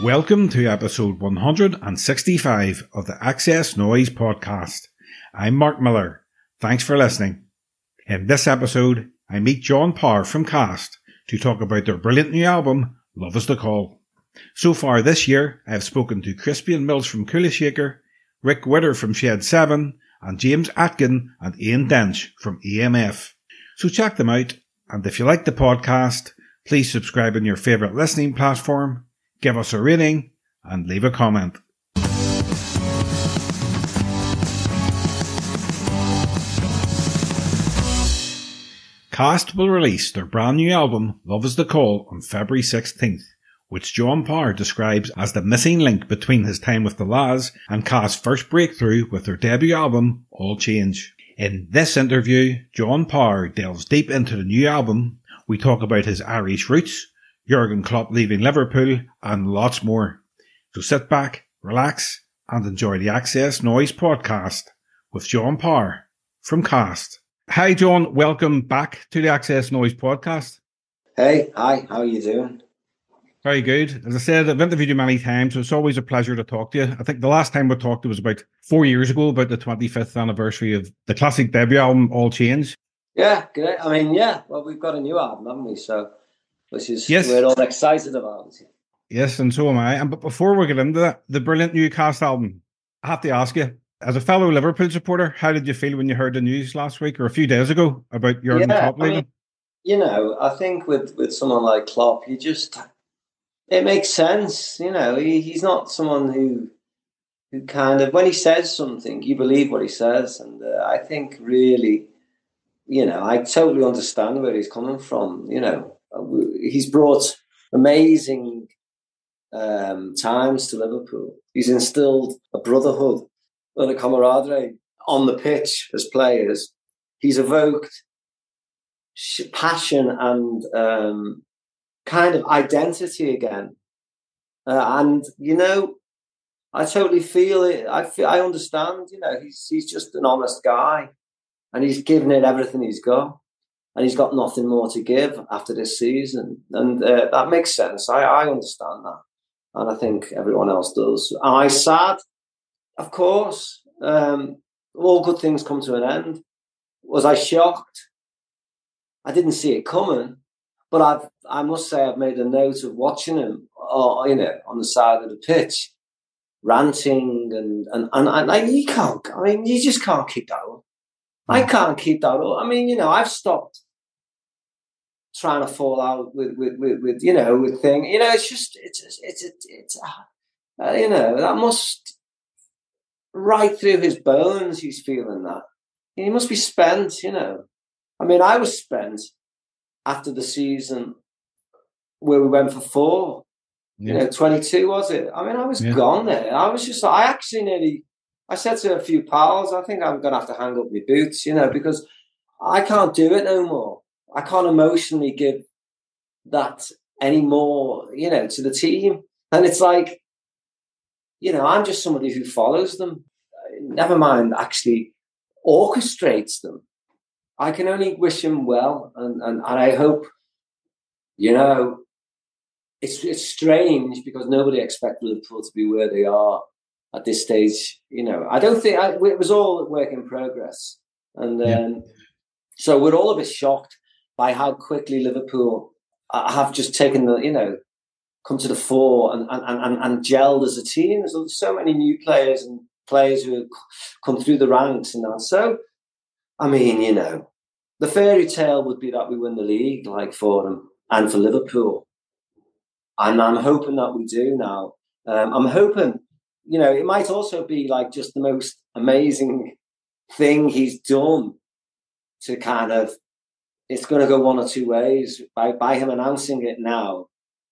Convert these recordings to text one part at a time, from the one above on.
Welcome to episode 165 of the XS Noize Podcast. I'm Mark Millar. Thanks for listening. In this episode, I meet John Parr from Cast to talk about their brilliant new album, Love Is The Call. So far this year, I have spoken to Crispian Mills from Kula Shaker, Rick Witter from Shed 7, and James Atkin and Ian Dench from EMF. So check them out, and if you like the podcast, please subscribe on your favourite listening platform, give us a rating, and leave a comment. Cast will release their brand new album, Love Is The Call, on February 16th, which John Parr describes as the missing link between his time with the Lads and Cast's first breakthrough with their debut album, All Change. In this interview, John Parr delves deep into the new album. We talk about his Irish roots, Jurgen Klopp leaving Liverpool, and lots more. So sit back, relax, and enjoy the XS Noize Podcast with John Parr from Cast. Hi John, welcome back to the XS Noize Podcast. Hey, hi, how are you doing? Very good. As I said, I've interviewed you many times, so it's always a pleasure to talk to you. I think the last time we talked, it was about 4 years ago, about the 25th anniversary of the classic debut album, All Change. Yeah, great. I mean, well, we've got a new album, haven't we? So, which is yes, we're all excited about. Yes, and so am I. But before we get into that, the brilliant new Cast album, I have to ask you, as a fellow Liverpool supporter, how did you feel when you heard the news last week or a few days ago about Jurgen Klopp leaving? I think with someone like Klopp, it makes sense. He's not someone who kind of, when he says something, you believe what he says. And I think really, I totally understand where he's coming from. He's brought amazing times to Liverpool. He's instilled a brotherhood and a camaraderie on the pitch as players. He's evoked passion and kind of identity again. I totally feel it. I understand. He's just an honest guy, and he's given it everything he's got. And he's got nothing more to give after this season. And that makes sense. I understand that. And I think everyone else does. Am I sad? Of course. All good things come to an end. Was I shocked? I didn't see it coming. But I must say I've made a note of watching him, on the side of the pitch, ranting and you can't. I mean, you just can't keep that up. I can't keep that up. I mean, I've stopped trying to fall out with things. That must, right through his bones, he's feeling that. He must be spent, I mean, I was spent after the season where we went for 4. 22 was it? I mean, I was gone there. I was just, I said to a few pals, I think I'm going to have to hang up my boots, because I can't do it no more. I can't emotionally give that anymore, to the team. And it's like, I'm just somebody who follows them. Never mind actually orchestrates them. I can only wish him well. And I hope, it's strange because nobody expected Liverpool to be where they are at this stage. I don't think it was all work in progress. And so we're all a bit shocked by how quickly Liverpool have just taken come to the fore and gelled as a team. There's so many new players and players who have come through the ranks and that. So, I mean, the fairy tale would be that we win the league, like for them and for Liverpool. And I'm hoping that we do now. I'm hoping, it might also be like just the most amazing thing he's done to kind of, it's going to go one or two ways by him announcing it now,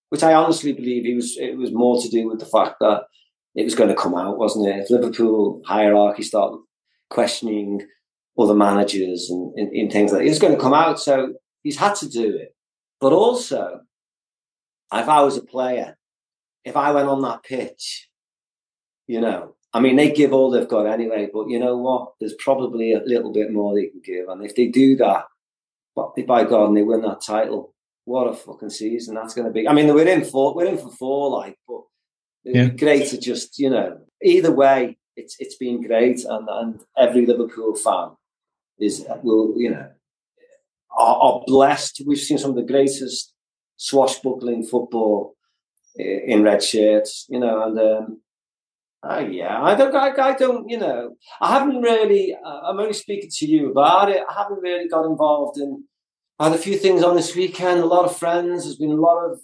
which I honestly believe it was more to do with the fact that it was going to come out, wasn't it? If Liverpool hierarchy started questioning other managers and in things like that, it was going to come out. So he's had to do it. But also, if I was a player, if I went on that pitch, I mean, they give all they've got anyway, but you know what? There's probably a little bit more they can give. And if they do that, by God, and they win that title, what a fucking season that's going to be. I mean, we're in for 4, but It'd be great to just, either way, it's been great, and every Liverpool fan are blessed. We've seen some of the greatest swashbuckling football in red shirts, and I haven't really. I'm only speaking to you about it. I haven't really got involved in. I had a few things on this weekend. A lot of friends. There's been a lot of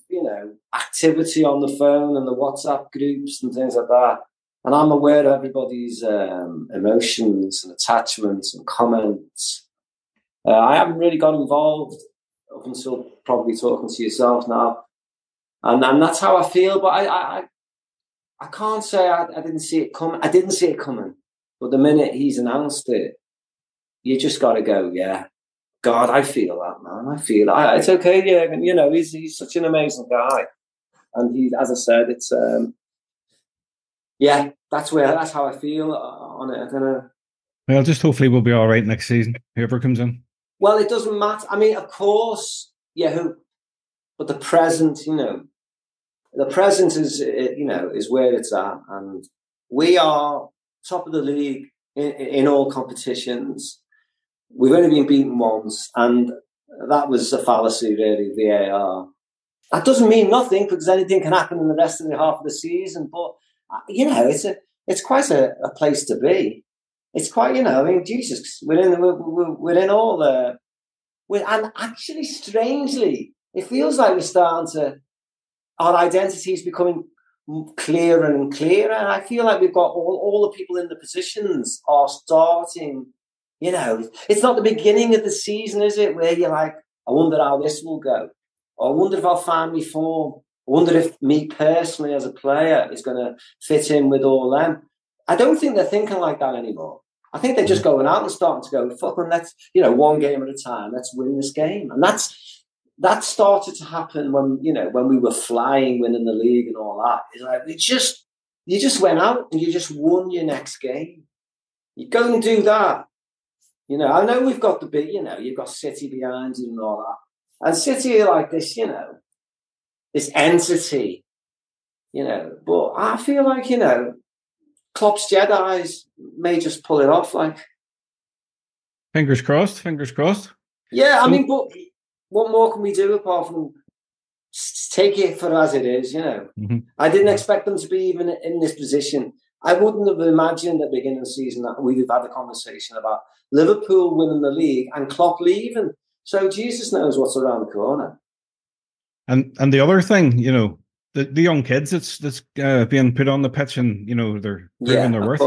activity on the phone and the WhatsApp groups and things like that. And I'm aware of everybody's emotions and attachments and comments. I haven't really got involved up until probably talking to yourself now, and that's how I feel. But I can't say I didn't see it coming. I didn't see it coming. But the minute he's announced it, you just got to go, yeah. God, I feel that, man. I feel it. It's okay, yeah. He's such an amazing guy, and he, as I said, it's that's how I feel on it. I don't know. Well, just hopefully we'll be all right next season. Whoever comes in. Well, it doesn't matter. I mean, of course, but the present, the present is where it's at, and we are top of the league in all competitions. We've only been beaten once, and that was a fallacy, really, VAR. That doesn't mean nothing, because anything can happen in the rest of the half of the season. But, it's quite a place to be. It's quite, Jesus, we're in all the... And actually, strangely, it feels like we're starting to... Our identity is becoming clearer and clearer, and I feel like we've got all the people in the positions are starting... it's not the beginning of the season, is it? Where you're like, I wonder how this will go. Or I wonder if I'll find my form. I wonder if me personally as a player is going to fit in with all them. I don't think they're thinking like that anymore. I think they're just going out and starting to go, fucking let's, one game at a time. Let's win this game. And that started to happen when we were flying, winning the league and all that. It's like, you just went out and you just won your next game. You go and do that. I know we've got the big, you've got City behind you and all that. And City are like this, this entity, but I feel like, Klopp's Jedis may just pull it off, like. Fingers crossed. Yeah, I mean, but what more can we do apart from take it for as it is, Mm-hmm. I didn't expect them to be even in this position. I wouldn't have imagined at the beginning of the season that we'd have had a conversation about Liverpool winning the league and Klopp leaving. So Jesus knows what's around the corner. And the other thing, the young kids that's being put on the pitch, and they're proving their worth.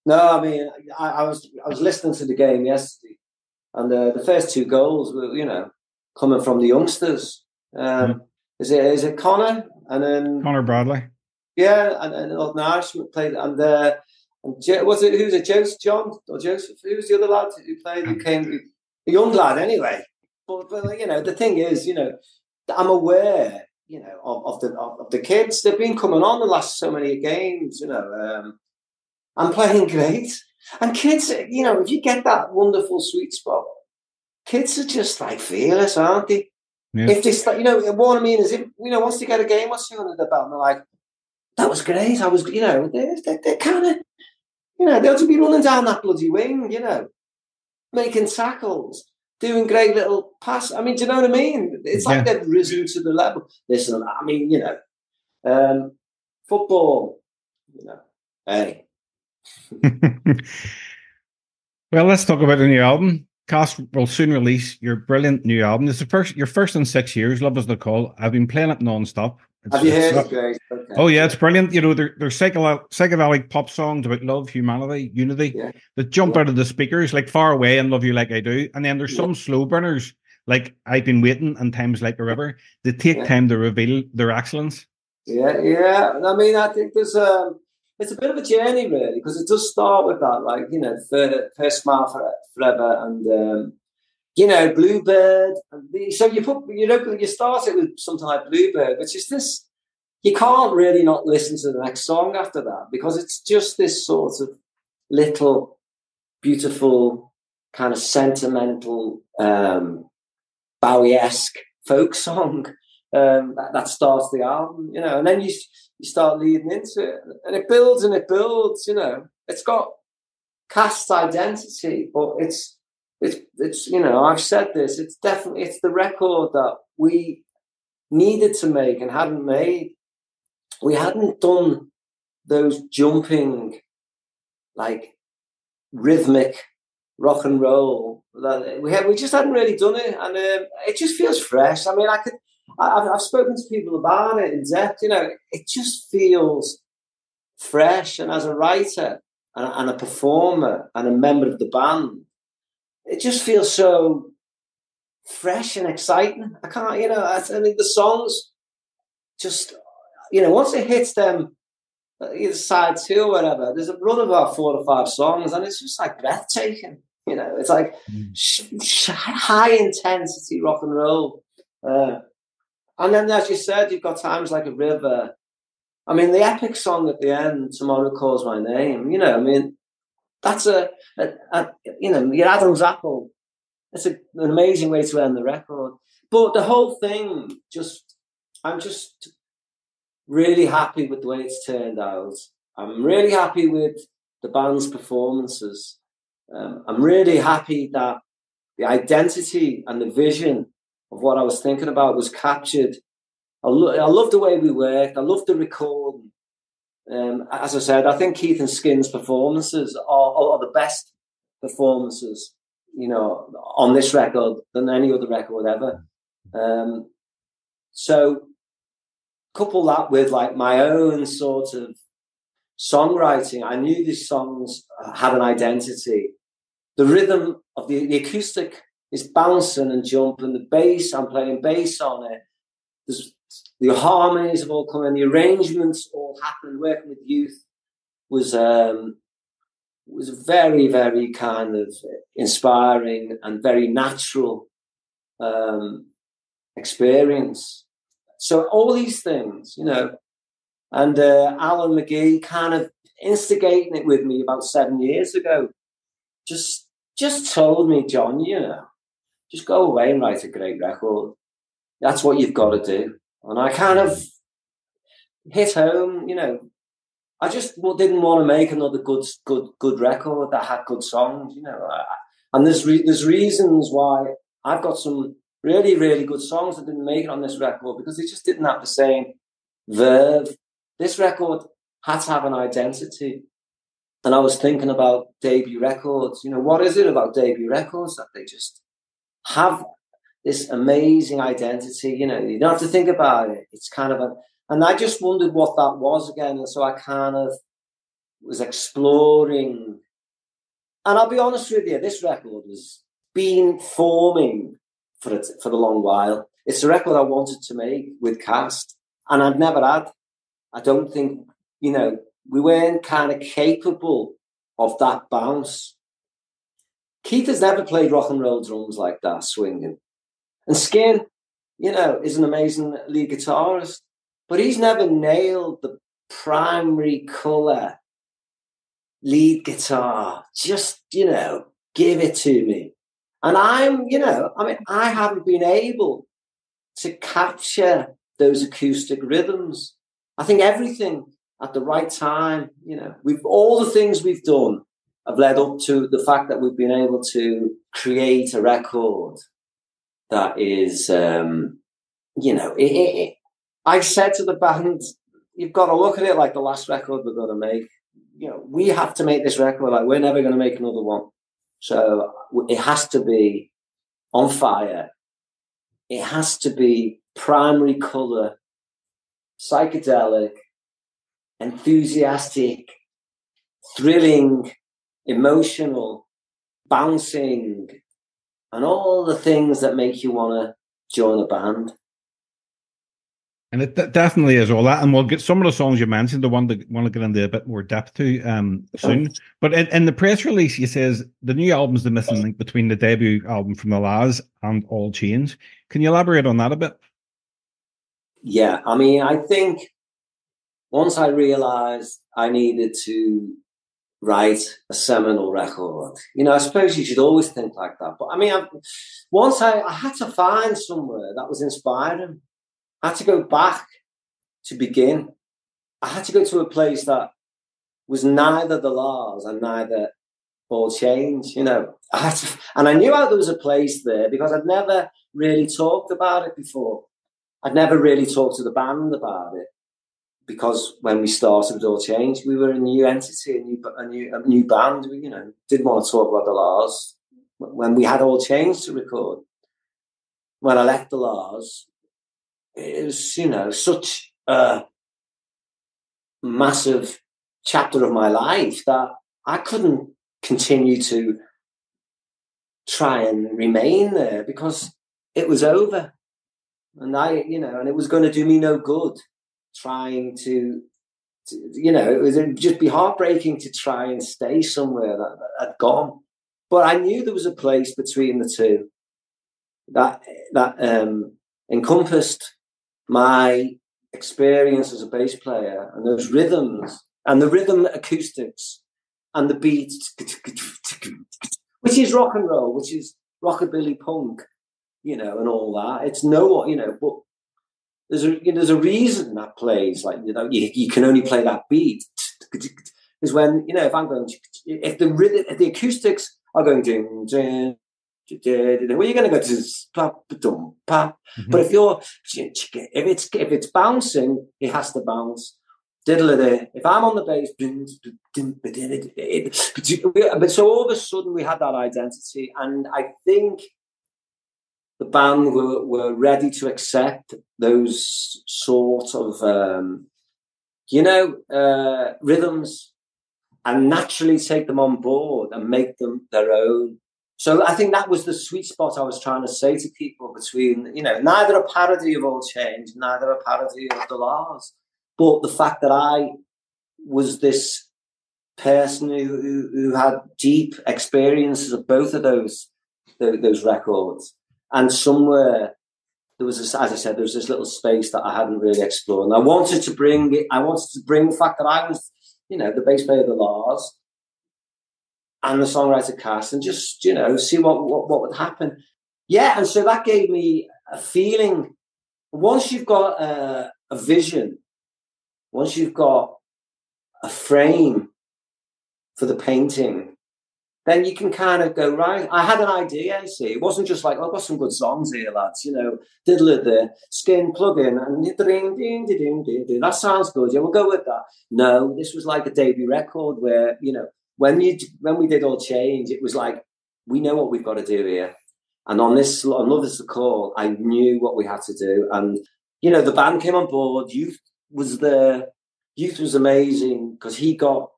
No, I mean, I was listening to the game yesterday, and the first two goals were coming from the youngsters. Is it Connor and then Connor Bradley? Yeah, and Northern Irishman played, and was it who's it? Joseph John or Joseph? Who's the other lad who played? Who came? A young lad, anyway. But the thing is, I'm aware, of the kids. They've been coming on the last so many games, and playing great. And kids, if you get that wonderful sweet spot, kids are just like fearless, aren't they? Yeah. If they, what I mean is, if once they get a game or two under the belt, and they're like, that was great. I was, they're kind of, they'll just be running down that bloody wing, making tackles, doing great little passes. I mean, do you know what I mean? It's like they've risen to the level. Listen, I mean, football, hey. Well, let's talk about the new album. Cast will soon release your brilliant new album. It's your first in 6 years. Love Is the Call. I've been playing it non-stop. Have you heard it, Grace? Okay. Oh yeah, it's brilliant. They're psychedelic pop songs about love, humanity, unity that jump out of the speakers like Far Away and Love You Like I Do. And then there's some slow burners like I've Been Waiting and Time's Like a River. They take time to reveal their excellence. Yeah. I mean, I think there's it's a bit of a journey really, because it does start with that, like First Smile Forever and Bluebird. So you start it with something like Bluebird, which is this. You can't really not listen to the next song after that, because it's just this sort of little beautiful kind of sentimental Bowie-esque folk song. that starts the album, you know, and then you start leading into it, and it builds and it builds, you know. It's got cast identity, but it's you know, I've said this, it's the record that we needed to make and hadn't made. We hadn't done those jumping, like, rhythmic rock and roll. We just hadn't really done it, and it just feels fresh. I mean, I've spoken to people about it in depth. You know, it just feels fresh. And as a writer and a performer and a member of the band, it just feels so fresh and exciting. I can't, you know, I mean, the songs just, you know, once it hits them, either side 2 or whatever, there's a run of about 4 or 5 songs, and it's just like breathtaking. You know, it's like high intensity rock and roll. And then, as you said, you've got times like a river. I mean, the epic song at the end, Tomorrow Calls My Name, you know, I mean, that's you know, your Adam's apple. It's an amazing way to end the record. But the whole thing, I'm just really happy with the way it's turned out. I'm really happy with the band's performances. I'm really happy that the identity and the vision of what I was thinking about was captured. I love the way we worked. I love the recording. As I said, I think Keith and Skin's performances are the best performances, you know, on this record than any other record ever. So couple that with like my own sort of songwriting. I knew these songs had an identity. The rhythm of the acoustic is bouncing and jumping. The bass, I'm playing bass on it. The harmonies have all come in. The arrangements all happened. Working with youth was very, very kind of inspiring and very natural experience. So all these things, you know, and Alan McGee kind of instigating it with me about 7 years ago, just told me, John, you know, just go away and write a great record. That's what you've got to do. And I kind of hit home, you know. I just didn't want to make another good record that had good songs, you know. And there's reasons why I've got some really, really good songs that didn't make it on this record because they just didn't have the same verve. This record had to have an identity. And I was thinking about debut records. You know, what is it about debut records that they just have this amazing identity? You know, you don't have to think about it. It's kind of and I just wondered what that was again. And so I kind of was exploring. And I'll be honest with you, this record has been forming for the long while. It's a record I wanted to make with Cast, and I've never had. I don't think, you know, we weren't kind of capable of that bounce. Keith has never played rock and roll drums like that, swinging. And Skin, you know, is an amazing lead guitarist, but he's never nailed the primary colour lead guitar. Just, you know, give it to me. And I haven't been able to capture those acoustic rhythms. I think everything at the right time, you know, all the things we've done have led up to the fact that we've been able to create a record that is, you know, I said to the band, you've got to look at it like the last record we're going to make. You know, we have to make this record like we're never going to make another one. So it has to be on fire. It has to be primary colour, psychedelic, enthusiastic, thrilling, emotional, bouncing, and all the things that make you want to join a band. And it definitely is all that. And we'll get some of the songs you mentioned, the one that want to get into a bit more depth to soon. But in the press release, he says the new album's the missing link between the debut album from the Laz and All Change. Can you elaborate on that a bit? Yeah, I mean, I think once I realised I needed to write a seminal record, you know, I suppose you should always think like that. But I mean, I had to find somewhere that was inspiring. I had to go back to begin. I had to go to a place that was neither the Lars and neither All Change, you know. And I knew there was a place there because I'd never really talked about it before. I'd never really talked to the band about it because when we started with All Change, we were a new entity, a new band. We, you know, didn't want to talk about the Lars when we had All Change to record. When I left the Lars, it was, you know, such a massive chapter of my life that I couldn't continue to try and remain there because it was over. And and it was going to do me no good trying to it would just be heartbreaking to try and stay somewhere that had gone. But I knew there was a place between the two that encompassed my experience as a bass player and those rhythms and the rhythm acoustics and the beat, which is rock and roll, which is rockabilly punk, you know, and all that. It's but there's a reason that plays like, you know, you can only play that beat is when, you know, if the acoustics are going ding, well, you're going to go to pop, pop. But if it's bouncing, it has to bounce. If I'm on the bass, but so all of a sudden we had that identity, and I think the band were ready to accept those sort of rhythms and naturally take them on board and make them their own. So I think that was the sweet spot I was trying to say to people between, you know, neither a parody of All Change, neither a parody of the Lars, but the fact that I was this person who had deep experiences of both of those records. And somewhere there was this, as I said, there was this little space that I hadn't really explored. And I wanted to bring the fact that I was, you know, the bass player of the Lars and the songwriter cast, and just, you know, see what would happen. Yeah, and so that gave me a feeling. Once you've got a vision, once you've got a frame for the painting, then you can kind of go, right, I had an idea, you see. It wasn't just like, I've got some good songs here, lads, you know, diddler there, skin, plug in, and that sounds good, yeah, we'll go with that. No, this was like a debut record where, you know, when we did All Change, it was like, we know what we've got to do here. And on Love Is the Call, I knew what we had to do. And, you know, the band came on board. Youth was amazing because he got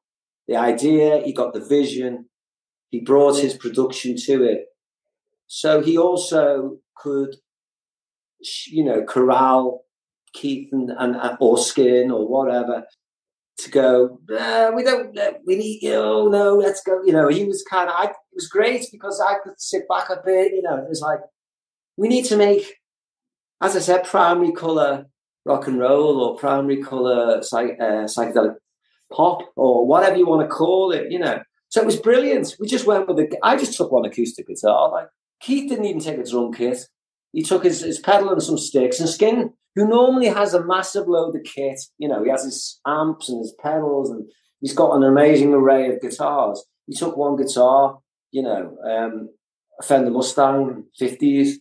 the idea, he got the vision, he brought his production to it. So he also could, you know, corral Keith and or Skin or whatever to go, we need, no, let's go. You know, he was it was great because I could sit back a bit, you know, it was like, we need to make, as I said, primary colour rock and roll or primary colour psychedelic pop or whatever you want to call it, you know. So it was brilliant. We just went with I just took one acoustic guitar. Like, Keith didn't even take a drum kit. He took his pedal and some sticks, and Skin, who normally has a massive load of kit, you know, he has his amps and his pedals, and he's got an amazing array of guitars. He took one guitar, you know, a Fender Mustang 50s.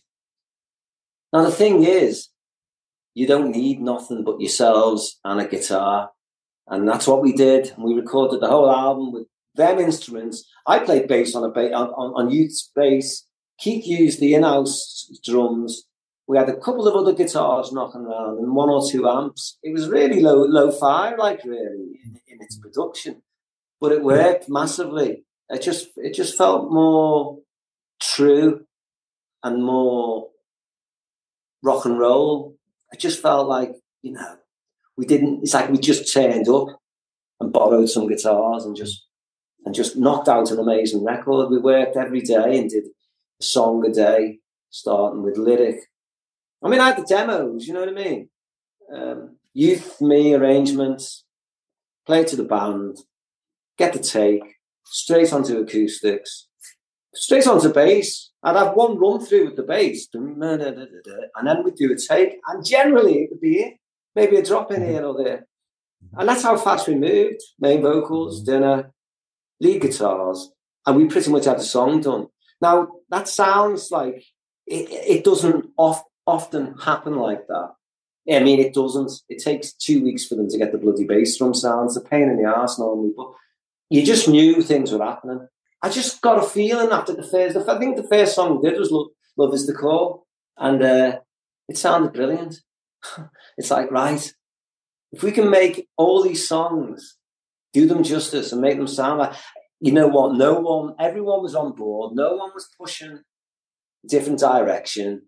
Now, the thing is, you don't need nothing but yourselves and a guitar. And that's what we did. We recorded the whole album with them instruments. I played bass on Youth's bass. Keith used the in-house drums. We had a couple of other guitars knocking around and one or two amps. It was really low-fi, like, really, in its production. But it worked massively. It just felt more true and more rock and roll. It just felt like, you know, it's like we just turned up and borrowed some guitars and just knocked out an amazing record. We worked every day and did a song a day, starting with lyric. I mean, I had the demos, you know what I mean? Youth, me, arrangements, play to the band, get the take, straight onto acoustics, straight onto bass. I'd have one run through with the bass, and then we'd do a take. And generally, it would be it. Maybe a drop in here or there. And that's how fast we moved. Main vocals, dinner, lead guitars, and we pretty much had the song done. Now, that sounds like it doesn't often happen like that. I mean, it doesn't. It takes 2 weeks for them to get the bloody bass drum sound. It's a pain in the arse normally, but you just knew things were happening. I just got a feeling after the first. I think the first song we did was "Love Is the Call," and it sounded brilliant. It's like, right, if we can make all these songs, do them justice, and make them sound like, you know what? Everyone was on board. No one was pushing a different direction.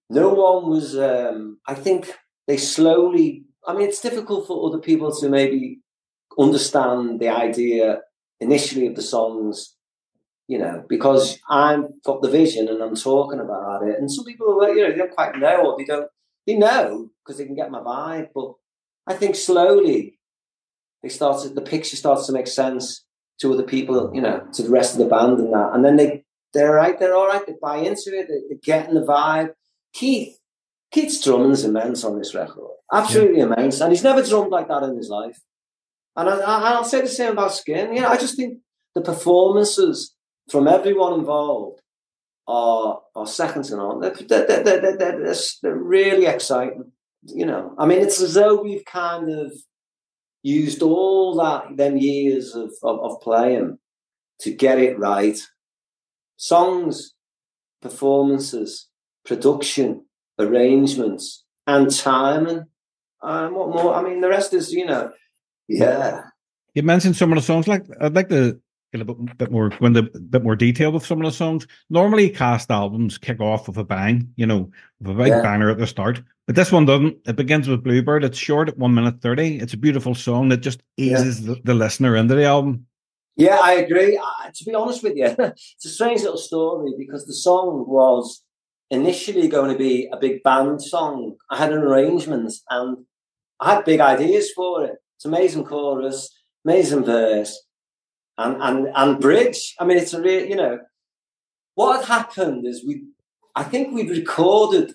No one was. I think they slowly. I mean, it's difficult for other people to maybe understand the idea initially of the songs, you know, because I've got the vision and I'm talking about it, and some people are like, you know, they don't quite know, or they know because they can get my vibe. But I think slowly the picture starts to make sense to other people, you know, to the rest of the band and that, and then they're all right, they buy into it, they're getting the vibe. Keith's drumming's immense on this record, absolutely immense, and he's never drummed like that in his life. And I'll say the same about Skin. You know, I just think the performances from everyone involved are second to none. They're really exciting. You know, I mean, it's as though we've kind of used all them years of playing to get it right. Songs, performances, production, arrangements, and timing. What more? I mean, the rest is, you know, yeah. You mentioned some of the songs. I'd like to get a bit more, go into a bit more detail with some of the songs. Normally, cast albums kick off with a bang, you know, with a big banger at the start. But this one doesn't. It begins with Bluebird. It's short at 1 minute 30. It's a beautiful song that just eases the listener into the album. Yeah, I agree. To be honest with you, it's a strange little story because the song was initially going to be a big band song. I had an arrangement and I had big ideas for it. It's amazing chorus, amazing verse, and bridge. I mean, it's a real, you know, what had happened is I think we'd recorded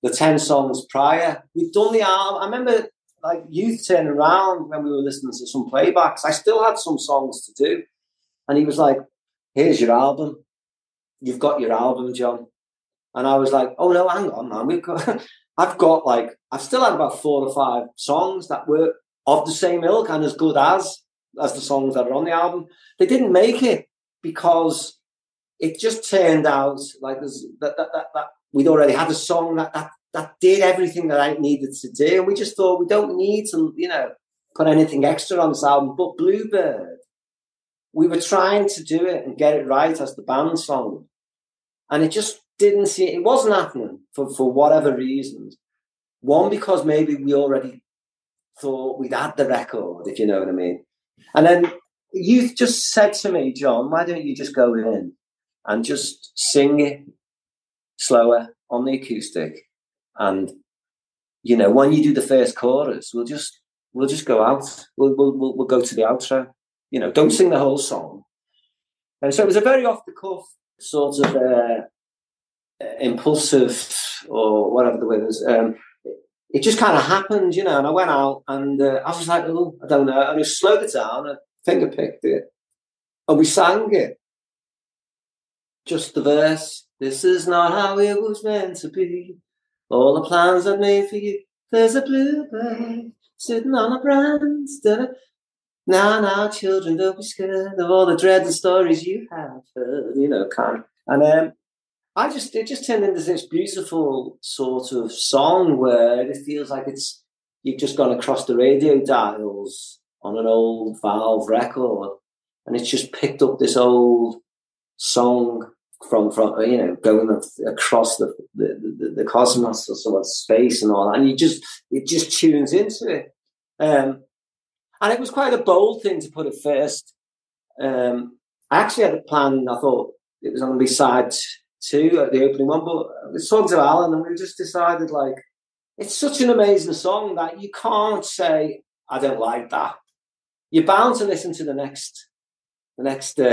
the 10 songs prior. We'd done the album. I remember like Youth turning around when we were listening to some playbacks. I still had some songs to do. And he was like, here's your album. You've got your album, John. And I was like, oh no, hang on, man. I've still had about 4 or 5 songs that were of the same ilk and as good as the songs that are on the album. They didn't make it because it just turned out like that we'd already had a song that did everything that I needed to do. And we just thought we don't need to, you know, put anything extra on this album. But Bluebird, we were trying to do it and get it right as the band song. And it just it wasn't happening for whatever reasons. One, because maybe we already thought we'd had the record, if you know what I mean. And then Youth just said to me, John, why don't you just go in and just sing it slower on the acoustic? And, you know, when you do the first chorus, we'll just go out. We'll go to the outro. You know, don't sing the whole song. And so it was a very off the cuff sort of impulsive or whatever the word is. It just kind of happened, you know, and I went out and I was like, oh, I don't know. And I slowed it down and finger picked it. And we sang it. Just the verse. This is not how it was meant to be. All the plans I've made for you. There's a bluebird sitting on a branch. Now, children, don't be scared of all the dreaded stories you have heard, you know, kind of. And it just turned into this beautiful sort of song where it feels like you've just gone across the radio dials on an old Valve record, and it's just picked up this old song from you know, going across the cosmos or sort of space and all that, and it just tunes into it. And it was quite a bold thing to put it first. I actually had a plan. I thought it was going to be side 2 at the opening one, but we talked to Alan and we just decided, like, it's such an amazing song that you can't say, I don't like that. You're bound to listen to the next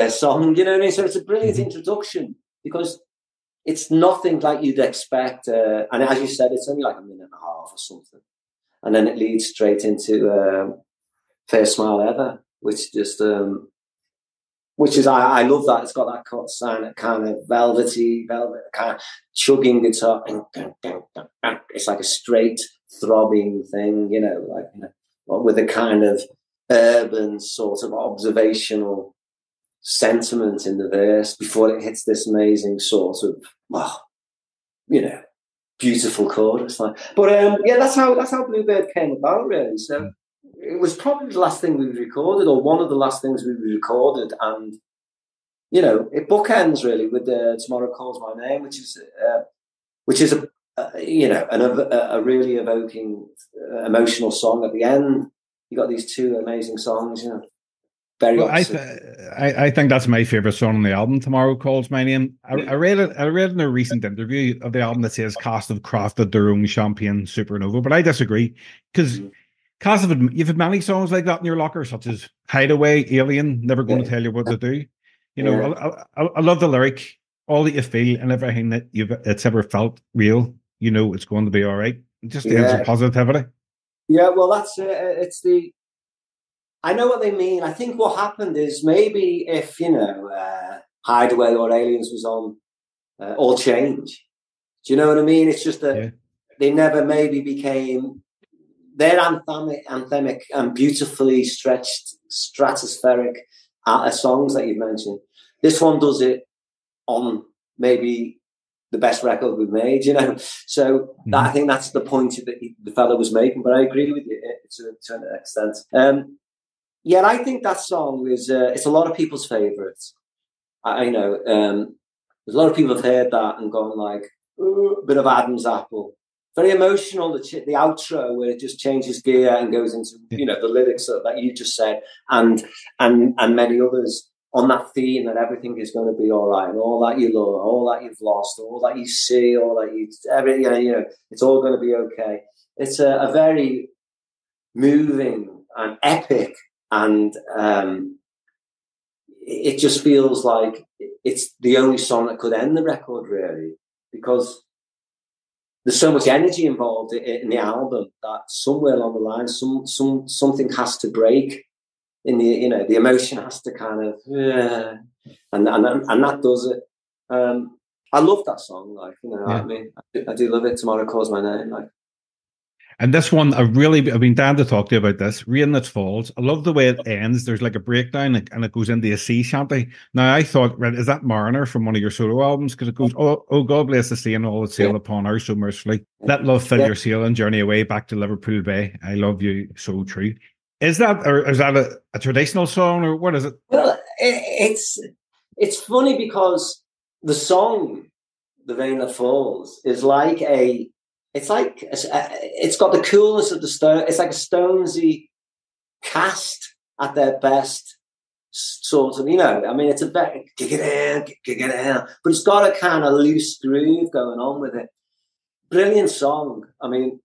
song. You know what I mean? So it's a brilliant introduction because it's nothing like you'd expect. And as you said, it's only like a minute and a half or something. And then it leads straight into First Smile Ever, which just, which is, I love that. It's got that kind of velvet kind of chugging guitar. It's like a straight throbbing thing, you know, like, you know, with a kind of urban sort of observational sentiment in the verse before it hits this amazing sort of, you know, beautiful chorus. Like, but yeah, that's how Bluebird came about, really. So it was probably the last thing we recorded, or one of the last things we recorded, and you know, it bookends really with "Tomorrow Calls My Name," which is a really evoking, emotional song at the end. You got these two amazing songs, you know. Very opposite. I think that's my favourite song on the album, "Tomorrow Calls My Name." I read in a recent interview of the album that says cast have crafted their own champagne supernova, but I disagree, because cast you've had many songs like that in your locker, such as "Hideaway," "Alien," "Never Going to Tell You What to Do." You know, I love the lyric, "All that you feel and everything that it's ever felt real, you know it's going to be all right." It just ends with positivity. Yeah, well, that's it's the. I know what they mean. I think what happened is maybe if, you know, Hideaway or Aliens was on All Change. Do you know what I mean? It's just that they never maybe became... They're anthemic and beautifully stretched, stratospheric songs that you've mentioned. This one does it on maybe the best record we've made, you know. So I think that's the point that the fellow was making, but I agree with you to an extent. Yeah, I think that song is it's a lot of people's favourites. I know there's a lot of people have heard that and gone like, a bit of Adam's apple. Very emotional, the outro where it just changes gear and goes into, you know, the lyrics that you just said, and many others on that theme that everything is going to be all right, and all that you love, all that you've lost, all that you see, all that you know, it's all going to be okay. It's a very moving and epic, and it just feels like it's the only song that could end the record, really, because there's so much energy involved in the album that somewhere along the line, something has to break. In the, you know, the emotion has to kind of, and that does it. I love that song, like, you know, I mean, I do love it. Tomorrow Calls My Name, like. And this one, I've been down to talk to you about this. Rain That Falls. I love the way it ends. There's like a breakdown and it goes into a sea shanty. Now, I thought, is that Mariner from one of your solo albums? Because it goes, oh, God bless the sea and all that sail upon her so mercifully. Let love fill your sail and journey away back to Liverpool Bay. I love you so true. Is that a traditional song, or what is it? Well, it's funny because the song, The Rain That Falls, is like it's got the coolness of the Stone. It's like a Stonesy cast at their best, sort of, you know. I mean, it's a very kick it in, but it's got a kind of loose groove going on with it. Brilliant song. I mean,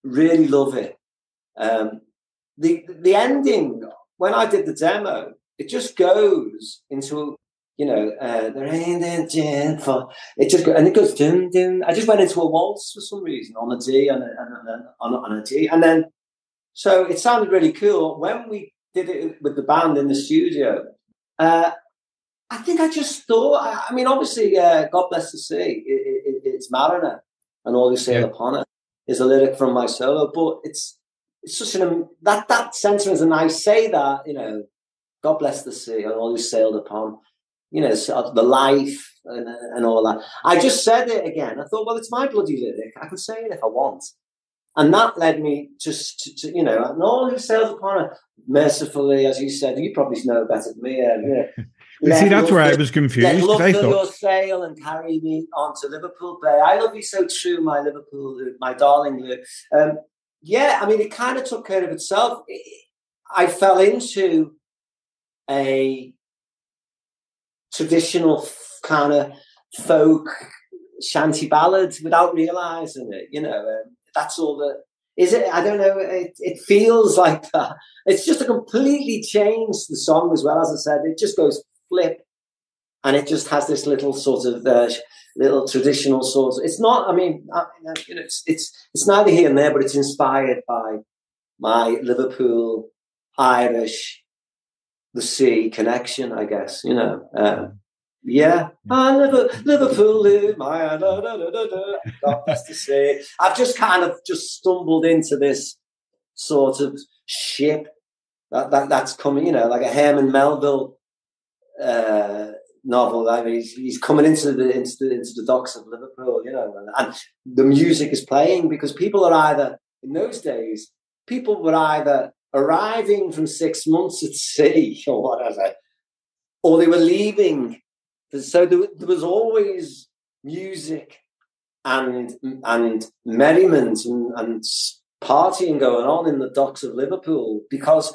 really love it. The ending, when I did the demo, it just goes into, you know, there ain't a gin for it, just and it goes dun dun. I just went into a waltz for some reason on a D and on a G, and then so it sounded really cool. When we did it with the band in the studio, I think I just thought. I mean, obviously, God Bless the Sea. It's Mariner and All Who Sail Upon It is a lyric from my solo, but it's such that sentiment, and I say that, you know, God bless the sea and all who sailed upon, you know, the life and all that. I just said it again. I thought, well, it's my bloody lyric. I can say it if I want. And that led me just to you know, and all who sailed upon it, mercifully, as you said, you probably know better than me. You know, see, that's where I was confused. Let love fill your sail and carry me on to Liverpool Bay. I love you so true, my Liverpool, my darling Luke. Yeah, I mean, it kind of took care of itself. I fell into a traditional kind of folk shanty ballad without realising it. You know, that's all that Is it? I don't know. It feels like that. It's just a completely changed the song as well. As I said, it just goes flip, and it just has this little sort of little traditional sort of. It's not. I mean, it's neither here nor there, but it's inspired by my Liverpool Irish, the sea connection, I guess. Yeah, I Liverpool live my that's to say. I've just kind of stumbled into this sort of ship that's coming, like a Herman Melville novel. I mean, he's coming into the docks of Liverpool, and the music is playing because people are either in those days people were either arriving from 6 months at sea or whatever, or they were leaving. So there was always music and merriment and partying going on in the docks of Liverpool because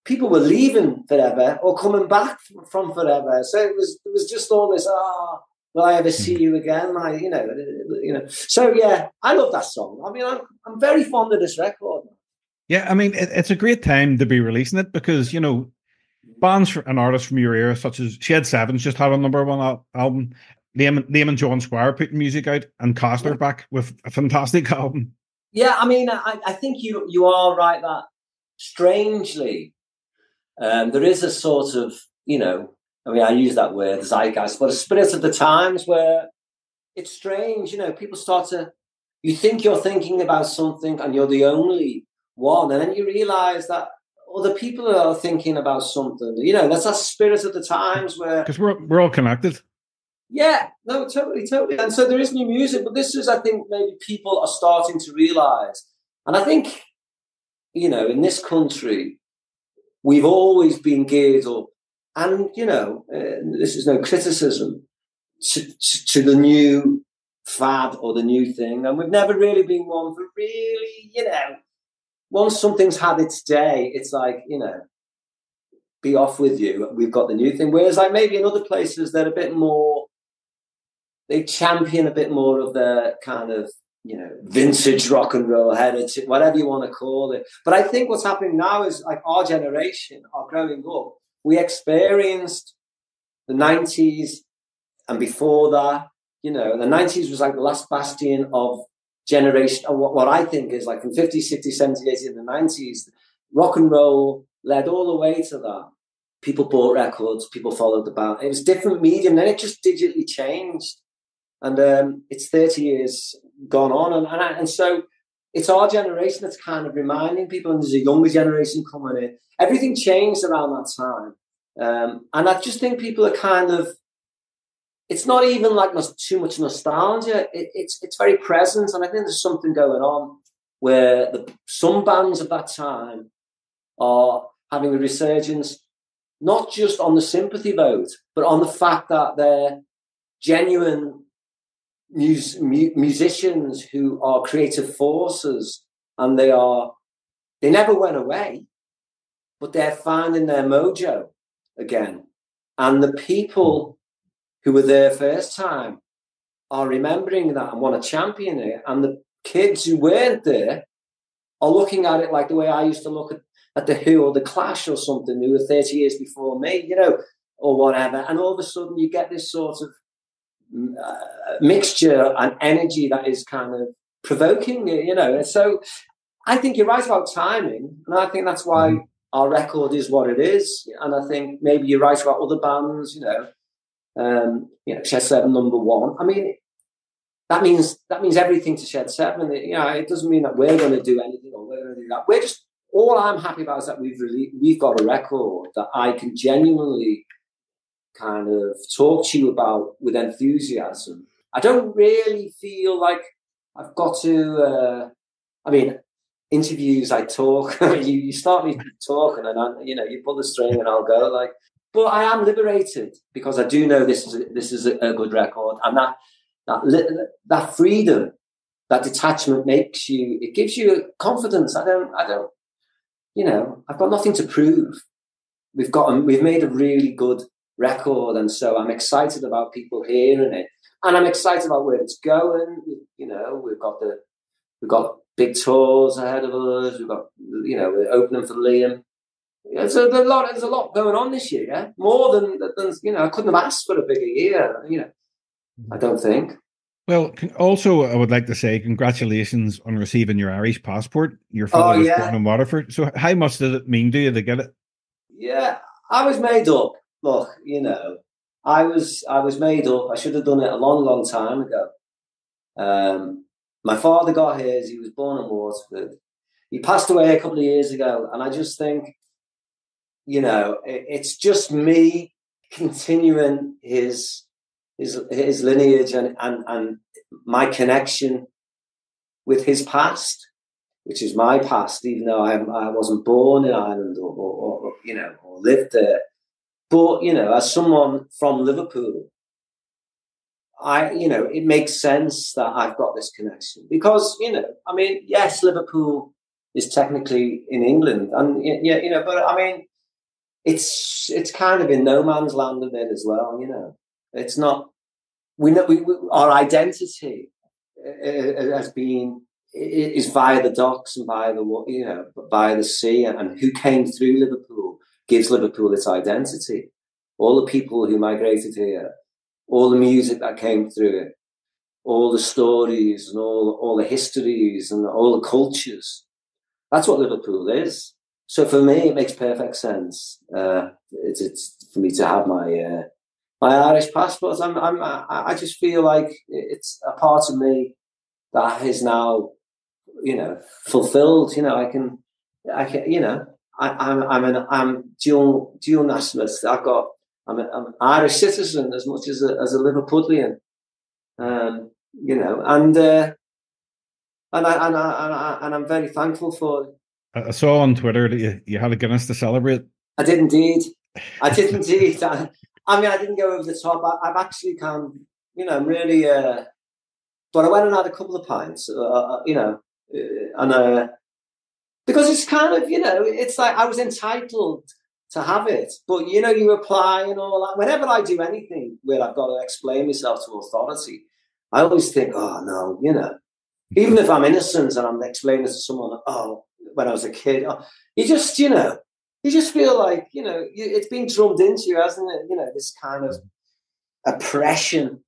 people were leaving forever or coming back from forever. So it was just all this. Will I ever see you again? So yeah, I love that song. I mean, I'm very fond of this record. Yeah, I mean, it's a great time to be releasing it because bands and artists from your era, such as Shed Seven's just had a #1 album. Liam and John Squire putting music out, and Coster back with a fantastic album. Yeah, I mean, I think you are right that strangely there is a sort of, I mean, I use that word, zeitgeist, but a spirit of the times where it's strange, people start to, you think you're thinking about something and you're the only one, and then you realize that other people are thinking about something. That's that spirit of the times where... Because we're all connected. Yeah, no, totally. And so there is new music, but this is, I think, maybe people are starting to realise. And I think, in this country, we've always been geared up, and, this is no criticism, to the new fad or the new thing. And we've never really been one for really, once something's had its day, it's like, be off with you. We've got the new thing. Whereas like maybe in other places, they're a bit more, they champion a bit more of the kind of, vintage rock and roll heritage, whatever you want to call it. But I think what's happening now is like our generation are growing up. We experienced the 90s and before that, the 90s was like the last bastion of generation, what I think is like from 50s, 60s, 70s, 80s, and the 90s, rock and roll led all the way to that. People bought records, people followed the band. It was different medium, then it just digitally changed. And it's 30 years gone on. And so it's our generation that's kind of reminding people, and there's a younger generation coming in. Everything changed around that time. And I just think people are kind of, it's not even like too much nostalgia. It's very present. And I think there's something going on where some bands of that time are having a resurgence, not just on the sympathy vote, but on the fact that they're genuine musicians who are creative forces, and they never went away, but they're finding their mojo again. And the people who were there first time are remembering that and want to champion it. And the kids who weren't there are looking at it like the way I used to look at the Who or the Clash or something, who were 30 years before me, or whatever. And all of a sudden you get this sort of mixture and energy that is kind of provoking, And so I think you're right about timing. And I think that's why our record is what it is. And I think maybe you're right about other bands, Shed 7 #1. I mean, that means everything to Shed 7. It doesn't mean that we're going to do anything or we're going to do that. All I'm happy about is that we've got a record that I can genuinely kind of talk to you about with enthusiasm. I don't really feel like I've got to. Interviews I talk. you start me talking, and you pull the string, and I'll go like. But I am liberated because I do know this is a good record, and that freedom, that detachment it gives you confidence. I don't. I've got nothing to prove. We've made a really good record, and so I'm excited about people hearing it, and I'm excited about where it's going. We've got big tours ahead of us. We've got, we're opening for Liam. So there's a lot going on this year, yeah? More than I couldn't have asked for a bigger year, I don't think. Well, also, I would like to say congratulations on receiving your Irish passport. Your father was born in Waterford. So how much does it mean to you to get it? Yeah, I was made up. Look, I was made up. I should have done it a long, long time ago. My father got his. He was born in Waterford. He passed away a couple of years ago. And I just think, it's just me continuing his lineage and my connection with his past, which is my past, even though I wasn't born in Ireland or lived there. But, as someone from Liverpool, it makes sense that I've got this connection because, yes, Liverpool is technically in England and, but it's kind of in no man's land a bit as well, It's not, we know our identity has been, is via the docks and by the sea, and who came through Liverpool gives Liverpool its identity. All the people who migrated here, all the music that came through it, all the stories and all the histories and all the cultures. That's what Liverpool is. So for me, it makes perfect sense. It's for me to have my Irish passport. I just feel like it's a part of me that is now, fulfilled. I'm dual nationalist. I'm an Irish citizen as much as a Liverpudlian. And I'm very thankful for it. I saw on Twitter that you had a Guinness to celebrate. I did indeed. I didn't go over the top. I've actually I'm really, but I went and had a couple of pints, because it's kind of, it's like I was entitled to have it, but you apply and all that. Whenever I do anything where I've got to explain myself to authority, I always think, oh no, even if I'm innocent and I'm explaining to someone, when I was a kid, you just feel like, it's been drummed into you, hasn't it? This kind of oppression.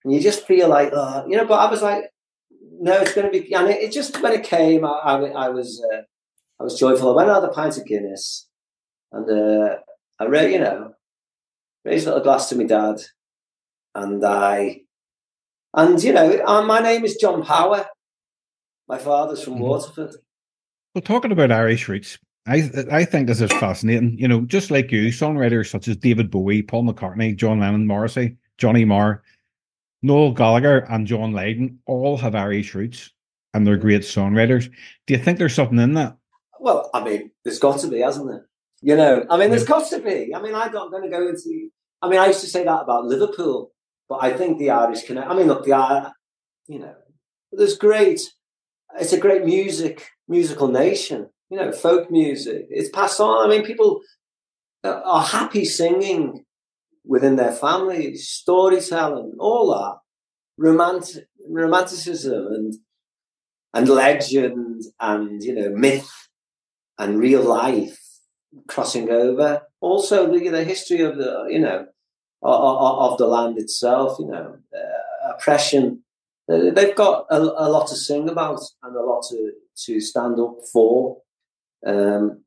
And you just feel like, but I was like, no, it's going to be, and it just, when it came, I was joyful. I went and had a pint of Guinness and I raised a little glass to my dad and my name is John Power. My father's from Waterford. Well, talking about Irish roots, I think this is fascinating. Just like you, songwriters such as David Bowie, Paul McCartney, John Lennon, Morrissey, Johnny Marr, Noel Gallagher and John Lydon all have Irish roots and they're great songwriters. Do you think there's something in that? Well, there's got to be, hasn't there? There's got to be. I'm not going to go into... I used to say that about Liverpool, but I think the Irish can... look, there's great... It's a great musical nation, folk music. It's passed on. People are happy singing within their families, storytelling, all that, romanticism and legend and, myth and real life crossing over. Also the history of of the land itself, oppression. They've got a lot to sing about and a lot to stand up for, and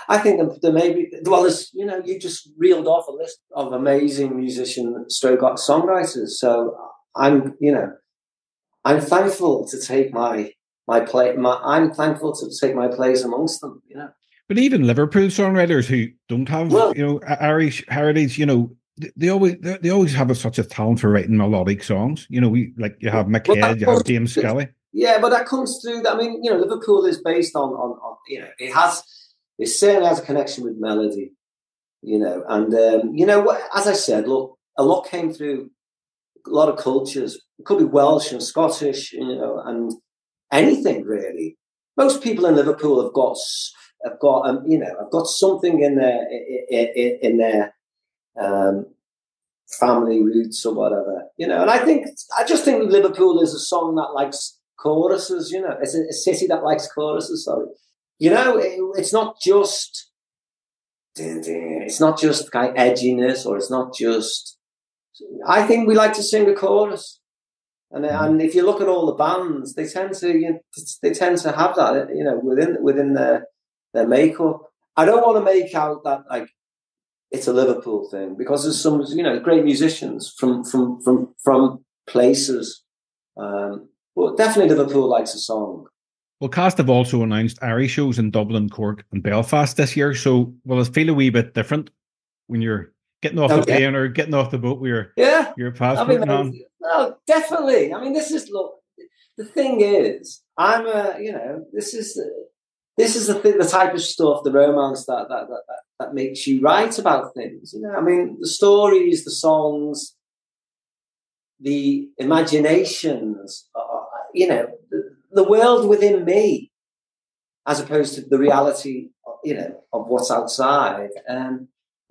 I think there may be, there's, you just reeled off a list of amazing musicians, songwriters. So I'm thankful to take my place. I'm thankful to take my place amongst them. But even Liverpool songwriters who don't have Irish heritage, they always have such a talent for writing melodic songs. You have Mick Head, you have James Skelly. Yeah, but that comes through. Liverpool is based on it certainly has a connection with melody, and as I said, look, a lot came through a lot of cultures. It could be Welsh and Scottish, and anything really. Most people in Liverpool have got something in their family roots or whatever, and I just think Liverpool is a song that choruses, it's a city that likes choruses, sorry. It's not just kind of edginess, or it's not just, I think we like to sing a chorus. And if you look at all the bands, they tend to have that, within their makeup. I don't want to make out that like it's a Liverpool thing, because there's some great musicians from places. But definitely Liverpool likes a song. Well, Cast have also announced ARI shows in Dublin, Cork, and Belfast this year. So will it feel a wee bit different when you're getting off the plane or getting off the boat with your passport? No, definitely. I mean, the thing is, this is the type of stuff, the romance that makes you write about things. I mean, the stories, the songs, the imaginations, the world within me, as opposed to the reality, of what's outside.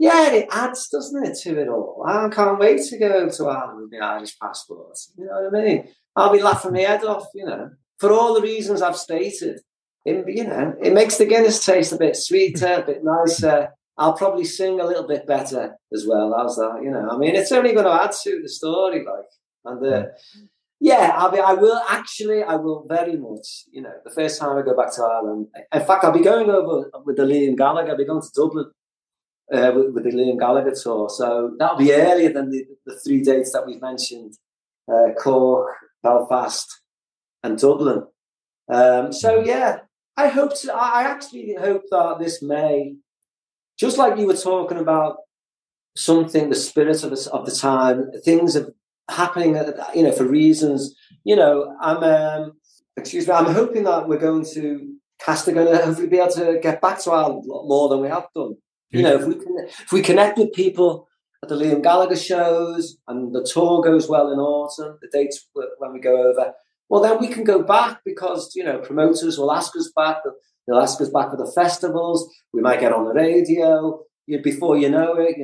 It adds, doesn't it, to it all? I can't wait to go to Ireland with my Irish passport. You know what I mean? I'll be laughing my head off, for all the reasons I've stated. It makes the Guinness taste a bit sweeter, a bit nicer. I'll probably sing a little bit better as well. How's that? I mean, it's only going to add to the story, I will very much, the first time I go back to Ireland. In fact, I'll be going over with the Liam Gallagher. I'll be going to Dublin with the Liam Gallagher tour. So that'll be earlier than the 3 dates that we've mentioned, Cork, Belfast and Dublin. I actually hope that this May, just like you were talking about something, the spirit of the time, things are happening, for reasons, I'm hoping that we're going to, Cast are going to hopefully be able to get back to Ireland a lot more than we have done. If we connect with people at the Liam Gallagher shows and the tour goes well in autumn, the dates when we go over, well, then we can go back because, promoters will ask us back. They'll ask us back for the festivals. We might get on the radio. Before you know it,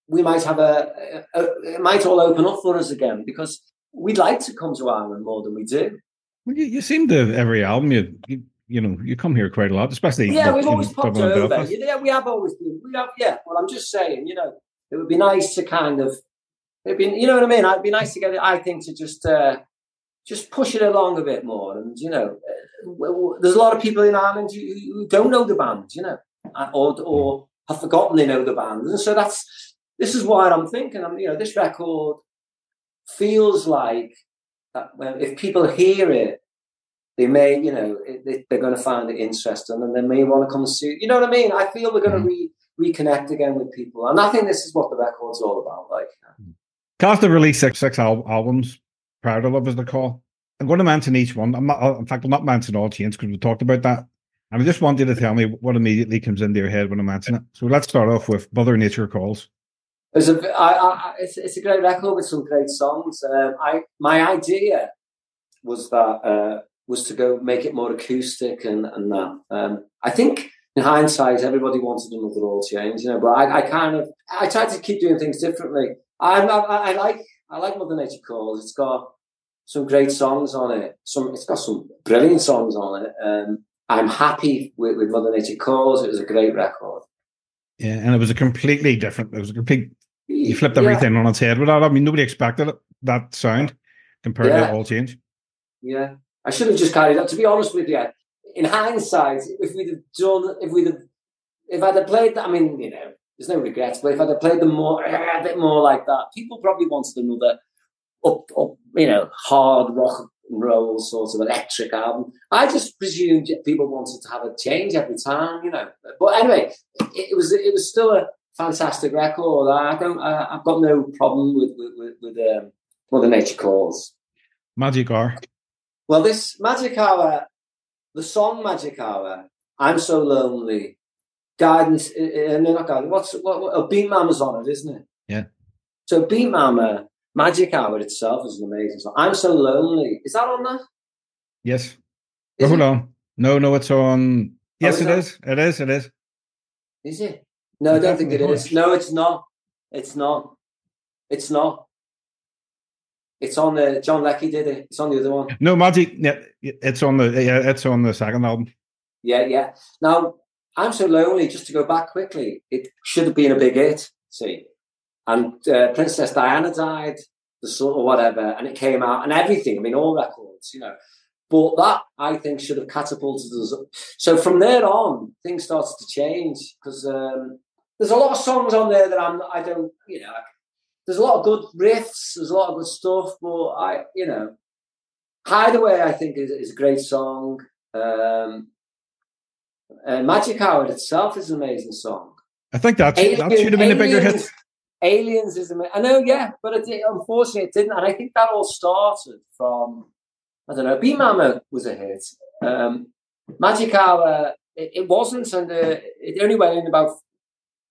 we might have it might all open up for us again, because we'd like to come to Ireland more than we do. Well, you seem to, every album, you come here quite a lot, especially. Yeah, we've always popped over. Yeah, we have always been. Well, I'm just saying, it would be nice to kind of, you know what I mean? It'd be nice to get it, I think, to just push it along a bit more. And, there's a lot of people in Ireland who don't know the band, or have forgotten they know the band. And so this is why I'm thinking, this record feels like that if people hear it, they may, they're going to find it interesting, and they may want to come and see. You know what I mean? I feel we're going to reconnect again with people, and I think this is what the record's all about. Cast have released six albums prior to Love Is the Call. I'm going to mention each one. I'll not mention all Change, because we talked about that. And I just want you to tell me what immediately comes into your head when I mention it. So let's start off with Mother Nature Calls. It's a great record with some great songs. My idea was to go make it more acoustic and that. I think in hindsight, everybody wanted another All Change, but I tried to keep doing things differently. I like Mother Nature Calls. It's got some great songs on it. It's got some brilliant songs on it. I'm happy with Mother Nature Calls. It was a great record. Yeah, and it was you flipped everything on its head with that. I mean, nobody expected it, that sound, compared to All Change. Yeah. I should have just carried on. To be honest with you, in hindsight, if I'd have played that, I mean, there's no regrets, but if I'd have played them a bit more like that, people probably wanted another hard rock and roll sort of electric album. I just presumed people wanted to have a change every time, But anyway, it was still a fantastic record. I've got no problem with Mother Nature Calls. Magic Hour. Well, this Magic Hour, the song Magic Hour, I'm So Lonely, Guidance, not Guidance, Beat Mama's on it, isn't it? Yeah. So Beat Mama, Magic Hour itself is an amazing song. I'm So Lonely. Is that on that? Yes. Hold on. No, it's on. Yes, it is. It is. Is it? No, I don't think it is. No, it's not. It's not. It's on the John Leckie did it. It's on the other one. No, Magic. Yeah, it's on the second album. Yeah. Now, I'm So Lonely, just to go back quickly, it should have been a big hit, see. And Princess Diana died, or whatever, and it came out, and everything, I mean, all records, you know. But that, I think, should have catapulted us. So from there on, things started to change, because there's a lot of songs on there that I don't, you know, there's a lot of good riffs, there's a lot of good stuff, but Hideaway, I think, is a great song. Magic Hour itself is an amazing song. I think that should have been a bigger hit. Aliens is amazing. I know, yeah, but unfortunately it didn't. And I think that all started from, I don't know, Bee Mama was a hit. Magic Hour, it wasn't, and it only went in about,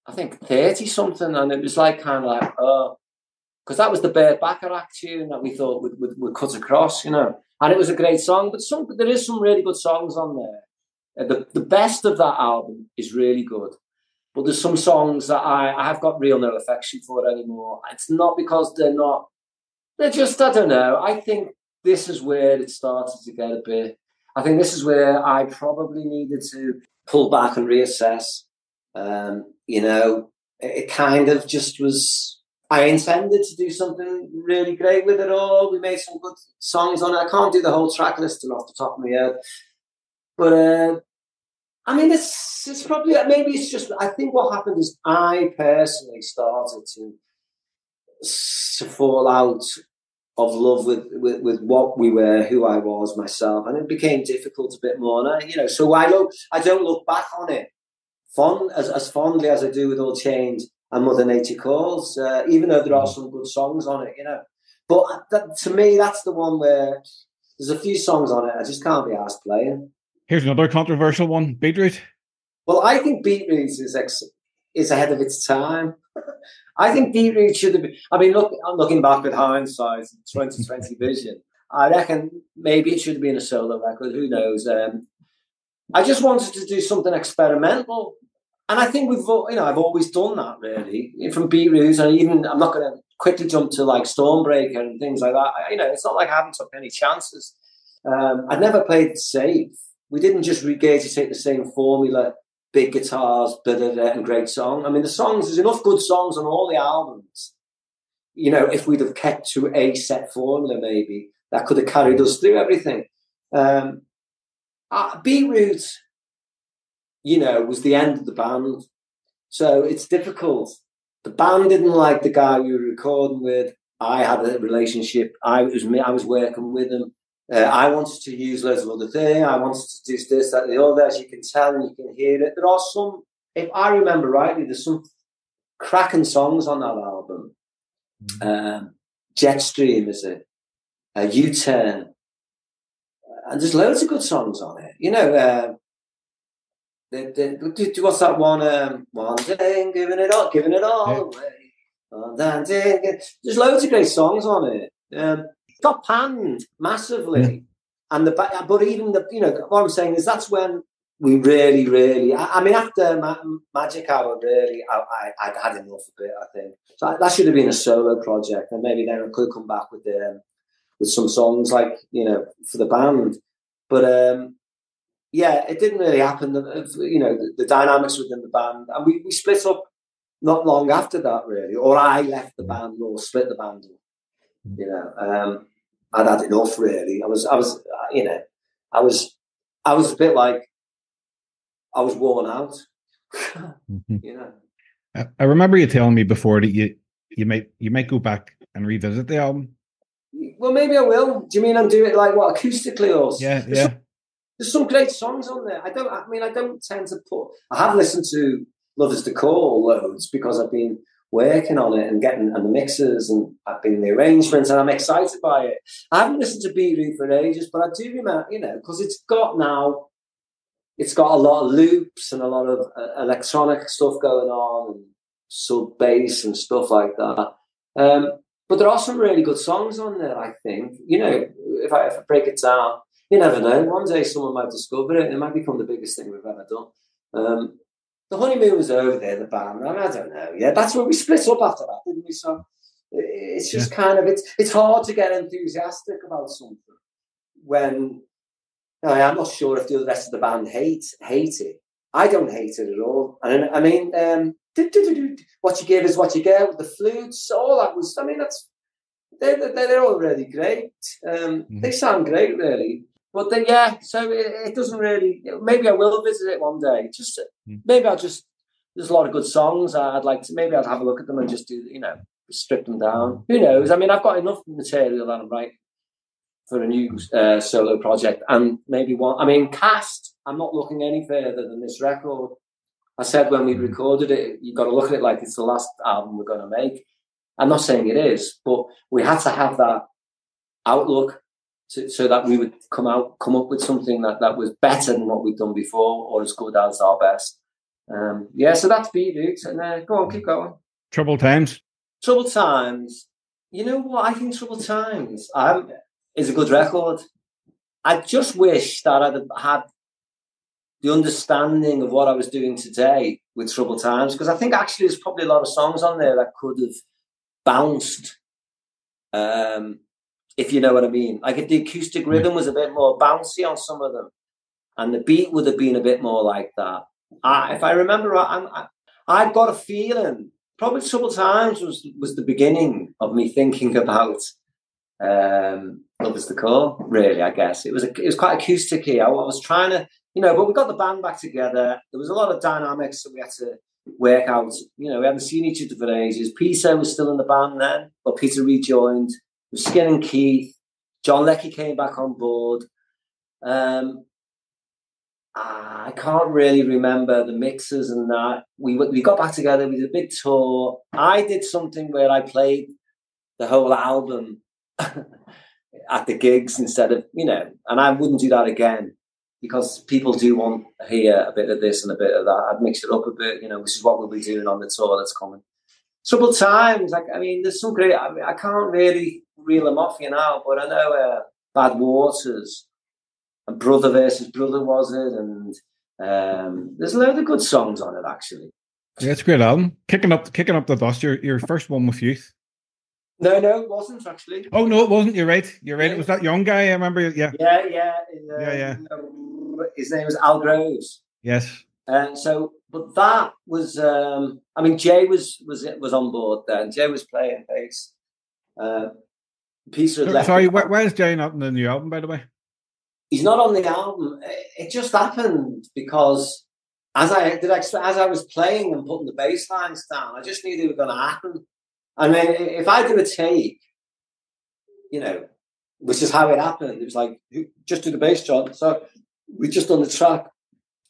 I think, 30-something, and it was like kind of like, because that was the Burt Bacharach tune that we thought would cut across, you know. And it was a great song, but there is some really good songs on there. The best of that album is really good, but there's some songs that I have got real no affection for anymore. It's not because they're just, I don't know. I think this is where it started to get a bit, I think this is where I probably needed to pull back and reassess. You know, it kind of just was, I intended to do something really great with it all. We made some good songs on it. I can't do the whole track listing off the top of my head. But, I mean, it's probably, maybe it's just, I think what happened is I personally started to fall out of love with what we were, who I was myself. And it became difficult a bit more. And, you know, so I don't look back on it as fondly as I do with All Change and Mother Nature Calls, even though there are some good songs on it, you know. But to me, that's the one where there's a few songs on it I just can't be asked playing. Here's another controversial one, Beetroot. Well, I think Beetroot is ahead of its time. I think Beetroot should have been, I mean, I'm looking back with hindsight, 2020 vision. I reckon maybe it should have been a solo record, who knows. I just wanted to do something experimental. And I think I've always done that, really, from Beetroot. And even, I'm not going to quickly jump to like Stormbreaker and things like that. It's not like I haven't took any chances. I'd never played it safe. We didn't just regurgitate the same formula, big guitars, and great song. I mean, there's enough good songs on all the albums. You know, if we'd have kept to a set formula, maybe, that could have carried us through everything. Beetroot, was the end of the band. So it's difficult. The band didn't like the guy we were recording with. I had a relationship. I was working with him. I wanted to use loads of other things. I wanted to do this, that, and the other. As you can tell and you can hear it. There are some, if I remember rightly, there's some cracking songs on that album. Jetstream, is it? U-Turn. And there's loads of good songs on it. What's that one? One day, giving it all away. There's loads of great songs on it. Got panned massively, and but even what I'm saying is that's when we really. I mean, after Magic Hour, really, I'd had enough of it. I think so. That should have been a solo project, and maybe then I could come back with some songs like for the band. But it didn't really happen. The dynamics within the band, and we split up not long after that, really, or I left the band or split the band. I'd had enough, really. I was a bit like I was worn out. I remember you telling me before that you might go back and revisit the album. Well, maybe I will. Do you mean and do it like what, acoustically or? Yeah. There's some great songs on there. I don't tend to put. I have listened to Love Is the Call loads because I've been working on it and getting the mixes and I've been in the arrangements and I'm excited by it. I haven't listened to Beetroot for ages, but I do remember, because it's got a lot of loops and a lot of electronic stuff going on and sub bass and stuff like that. But there are some really good songs on there, I think. If I break it down, you never know. One day someone might discover it and it might become the biggest thing we've ever done. The Honeymoon was over there, the band. I don't know. Yeah, that's where we split up after that, didn't we? So It's just kind of, it's hard to get enthusiastic about something when I'm not sure if the rest of the band hate it. I don't hate it at all. And I mean, what you give is what you get with the flutes, all that was, I mean, they're all really great. They sound great, really. But then, so it doesn't really, maybe I will visit it one day. Maybe there's a lot of good songs. I'd like to, maybe I'd have a look at them and just do, strip them down. Who knows? I mean, I've got enough material that I'm writing for a new solo project, and maybe Cast, I'm not looking any further than this record. I said when we recorded it, you've got to look at it like it's the last album we're going to make. I'm not saying it is, but we had to have that outlook so that we would come up with something that was better than what we've done before, or as good as our best. So that's Beirut, and go on, keep going. Troubled Times. Troubled Times. You know what? I think Troubled Times is a good record. I just wish that I'd had the understanding of what I was doing today with Troubled Times, because I think actually there's probably a lot of songs on there that could have bounced, if you know what I mean. Like if the acoustic rhythm was a bit more bouncy on some of them, and the beat would have been a bit more like that. If I remember right, I've got a feeling probably Troubled Times was the beginning of me thinking about Love Is the Call, really, I guess. It was quite acoustic-y. I was trying to, but we got the band back together. There was a lot of dynamics that we had to work out. We hadn't seen each other for ages. Peter was still in the band then, but Peter rejoined. It was Skin and Keith. John Leckie came back on board. I can't really remember the mixes and that. We got back together. We did a big tour. I did something where I played the whole album at the gigs instead of, and I wouldn't do that again because people do want to hear a bit of this and a bit of that. I'd mix it up a bit, which is what we'll be doing on the tour that's coming. Troubled Times, there's some great, I can't really reel them off, but I know Bad Waters and Brother versus Brother was it, and there's a load of good songs on it actually. Yeah, it's a great album. Kicking up the dust. Your first one with Youth. No, it wasn't actually. Oh no, it wasn't. You're right. Yeah. It was that young guy. I remember. Yeah. Yeah. His name was Al Groves. Yes. But that was. Jay was on board then. Jay was playing bass. Peter had left. Sorry, why is Jay not in the new album? By the way, he's not on the album. It just happened because as I was playing and putting the bass lines down, I just knew they were going to happen. And then if I do a take, which is how it happened, it was like, just do the bass, John. So we just done the track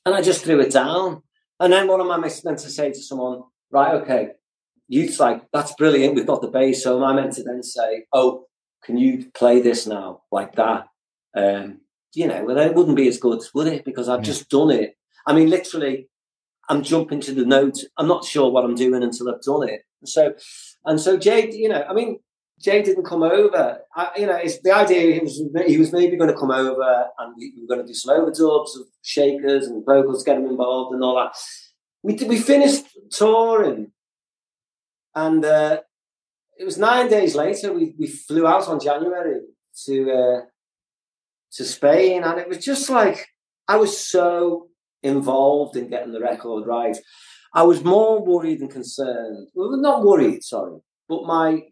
and I just threw it down. And then what am I meant to say to someone? Right, okay, Youth's like, that's brilliant. We've got the bass. So am I meant to then say, oh, can you play this now like that? Well, it wouldn't be as good, would it? Because I've just done it. Literally, I'm jumping to the note. I'm not sure what I'm doing until I've done it. So Jay, Jay didn't come over. It's the idea he was maybe going to come over and we were going to do some overdubs of shakers and vocals, get him involved and all that. We finished touring, and it was 9 days later. We flew out on January to Spain, and it was just like I was so involved in getting the record right. I was more worried than concerned. Well, not worried, sorry. But my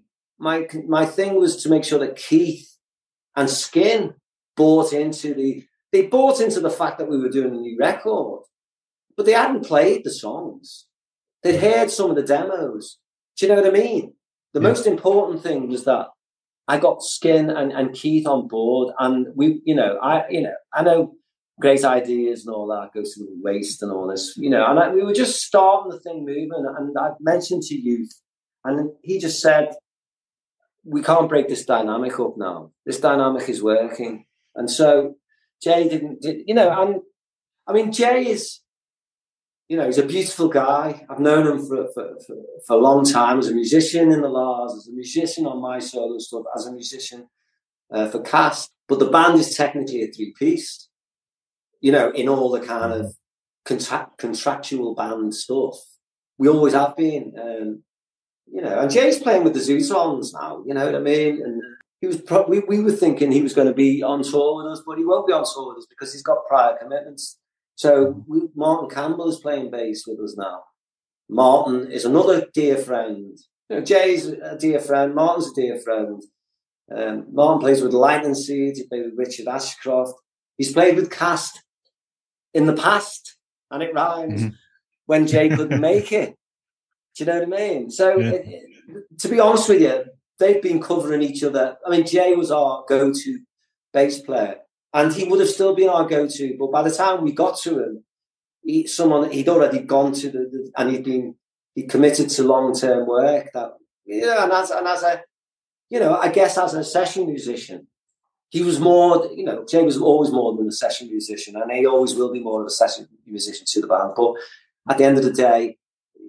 thing was to make sure that Keith and Skin bought into the fact that we were doing a new record. But they hadn't played the songs. They'd heard some of the demos. Do you know what I mean? The most important thing was that I got Skin and Keith on board, and I know great ideas and all that goes to waste and all this, and we were just starting the thing moving. And I mentioned to Youth, and he just said, we can't break this dynamic up now. This dynamic is working. And so Jay Jay is, he's a beautiful guy. I've known him for a long time as a musician in the Lars, as a musician on my solo stuff, as a musician for Cast. But the band is technically a three-piece. In all the kind of contractual band stuff. We always have been. and Jay's playing with the Zootons now, you know what I mean? And he was we were thinking he was going to be on tour with us, but he won't be on tour with us because he's got prior commitments. So Martin Campbell is playing bass with us now. Martin is another dear friend. Jay's a dear friend. Martin's a dear friend. Martin plays with Lightning Seeds. He played with Richard Ashcroft. He's played with Cast in the past, and it rhymes, when Jay couldn't make it. Do you know what I mean? So, to be honest with you, they've been covering each other. I mean, Jay was our go-to bass player, and he would have still been our go-to. But by the time we got to him, he'd already gone to and he'd committed to long-term work. And as a I guess as a session musician, he was more. Jay was always more than a session musician, and he always will be more of a session musician to the band. But at the end of the day,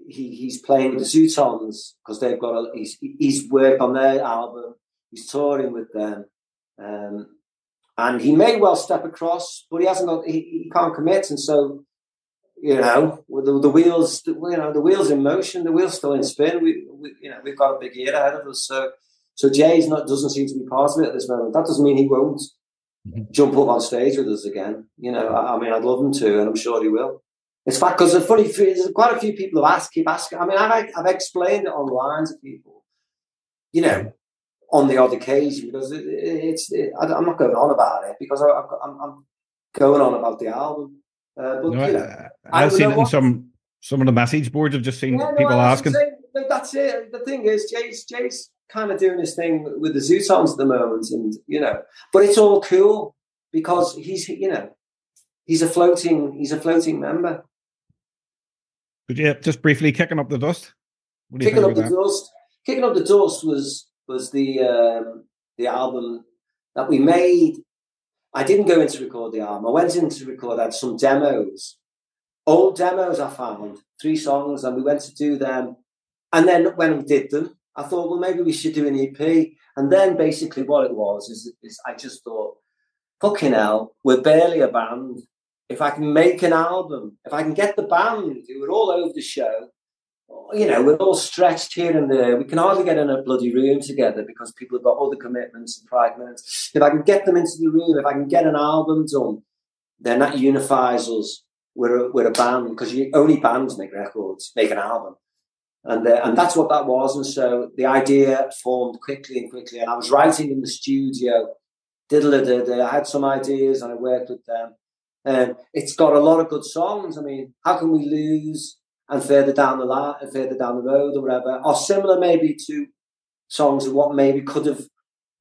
he's playing with the Zootons because they've got he's worked on their album. He's touring with them, and he may well step across, but he hasn't got. He can't commit, and so the wheels. The wheels in motion. The wheels still in spin. We've got a big year ahead of us. So Jay's doesn't seem to be part of it at this moment. That doesn't mean he won't jump up on stage with us again. I mean, I'd love him to, and I'm sure he will. It's fact because there's quite a few people who keep asking. I mean, I've explained it online to people, on the odd occasion, because I'm not going on about it because I'm going on about the album. I've seen it in some of the message boards. I've just seen people asking. That's it. The thing is, Jay's kind of doing his thing with the Zootons at the moment, and but it's all cool because he's a floating member. But yeah, just briefly, Kicking Up the Dust. Kicking Up the Dust was the album that we made. I didn't go in to record the album. I went in to record. I had some demos, old demos I found, 3 songs, and we went to do them. And then when we did them, I thought, well, maybe we should do an EP. And then basically what it was is I just thought, fucking hell, we're barely a band. If I can make an album, if I can get the band who are all over the show, we're all stretched here and there. We can hardly get in a bloody room together because people have got other commitments and pride commitments. If I can get them into the room, if I can get an album done, then that unifies us. We're a band because only bands make records, make an album. And that's what that was. And so the idea formed quickly. And I was writing in the studio, I had some ideas and I worked with them. It's got a lot of good songs. I mean, How Can We Lose and Further Down the Road or whatever are similar maybe to songs of what maybe could have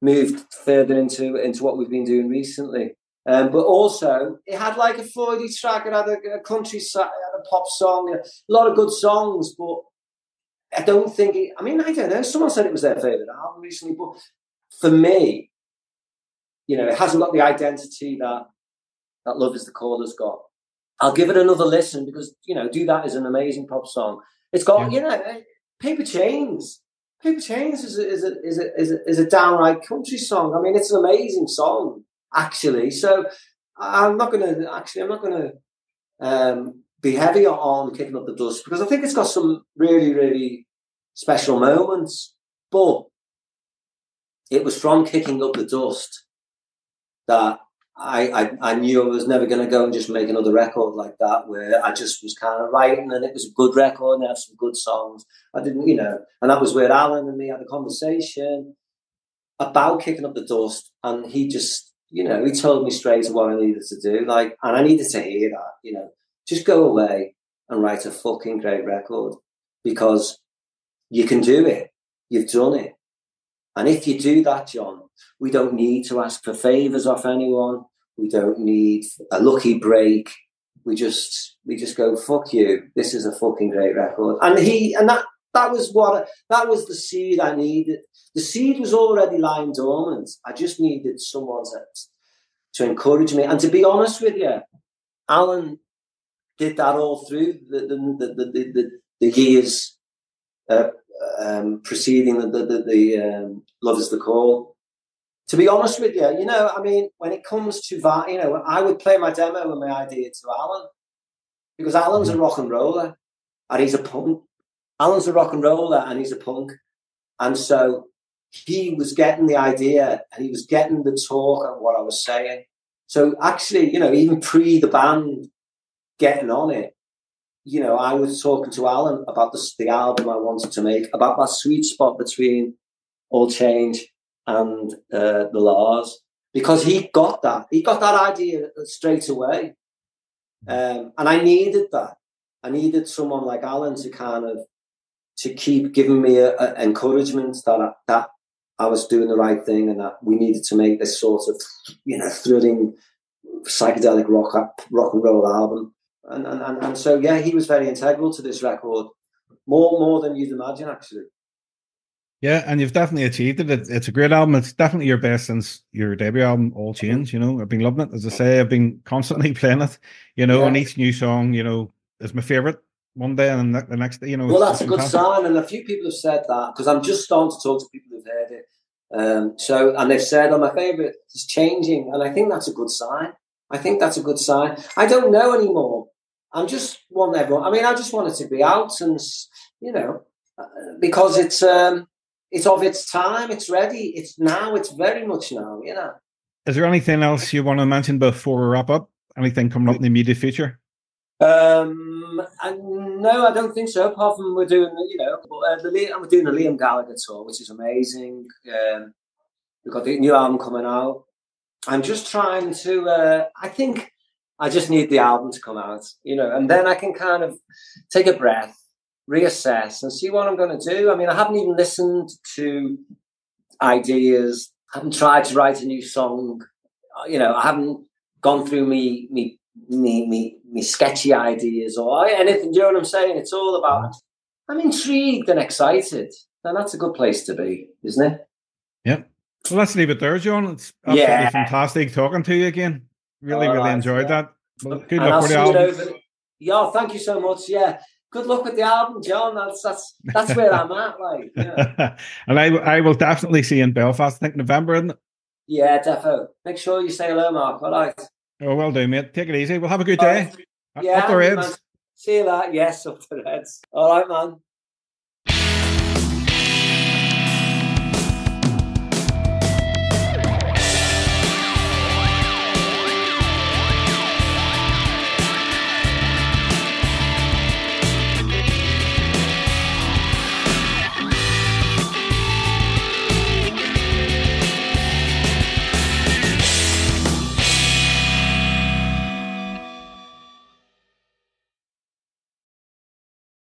moved further into what we've been doing recently. But also, it had like a Floydy track, it had a country side, it had a pop song, a lot of good songs, but I don't think I don't know. Someone said it was their favourite album recently, but for me, it hasn't got the identity that Love Is the Call has got. I'll give it another listen because, Do That is an amazing pop song. It's got, Paper Chains. Paper Chains is a downright country song. I mean, it's an amazing song, actually. So I'm not going to be heavy on Kicking Up the Dust because I think it's got some really, really special moments. But it was from Kicking Up the Dust that I knew I was never going to go and just make another record like that where I just was kind of writing and it was a good record and it had some good songs. I didn't, and that was where Alan and me had a conversation about Kicking Up the Dust, and he just, he told me straight away what I needed to do, and I needed to hear that, just go away and write a fucking great record because you can do it. You've done it. And if you do that, John, we don't need to ask for favours off anyone. We don't need a lucky break. We just go, fuck you. This is a fucking great record. And that was the seed I needed. The seed was already lying dormant. I just needed someone to encourage me. And to be honest with you, Alan did that all through the years preceding the Love Is the Call. To be honest with you, when it comes to that, I would play my demo and my idea to Alan because Alan's a rock and roller and he's a punk. Alan's a rock and roller and he's a punk. And so he was getting the idea and he was getting the talk of what I was saying. So actually, even pre the band getting on it, I was talking to Alan about the album I wanted to make, about that sweet spot between All Change and the Lars, because he got that idea straight away. And I needed that. I needed someone like Alan to keep giving me a encouragement that I was doing the right thing and that we needed to make this sort of, thrilling psychedelic rock and roll album. And so, yeah, he was very integral to this record, more than you'd imagine, actually. Yeah, and you've definitely achieved it. It's a great album. It's definitely your best since your debut album, All Change. I've been loving it. As I say, I've been constantly playing it, and each new song, is my favourite one day and the next day, Well, that's a good sign. And a few people have said that because I'm just starting to talk to people who've heard it. And they've said, my favourite is changing. And I think that's a good sign. I don't know anymore. I just want everyone. I mean, I just want it to be out and, because it's of its time. It's ready. It's now. It's very much now, Is there anything else you want to mention before we wrap up? Anything coming up in the immediate future? No, I don't think so. Apart from we're doing, I'm doing a Liam Gallagher tour, which is amazing. We've got the new album coming out. I'm just trying to. I think I just need the album to come out, and then I can kind of take a breath, reassess, and see what I'm going to do. I mean, I haven't even listened to ideas. I haven't tried to write a new song. I haven't gone through me sketchy ideas or anything. Do you know what I'm saying? It's all about, I'm intrigued and excited. And that's a good place to be, isn't it? Yep. Well, let's leave it there, John. It's absolutely fantastic talking to you again. Really enjoyed that. Well, good luck with the album. Yeah, thank you so much. Yeah. Good luck with the album, John. That's where I'm at, like. Yeah. And I will definitely see you in Belfast, I think November, isn't it? Yeah, defo. Make sure you say hello, Mark. All right. Oh, well do, mate. Take it easy. We'll have a good day. Yeah, up the Reds. See you later. Yes, up the Reds. All right, man.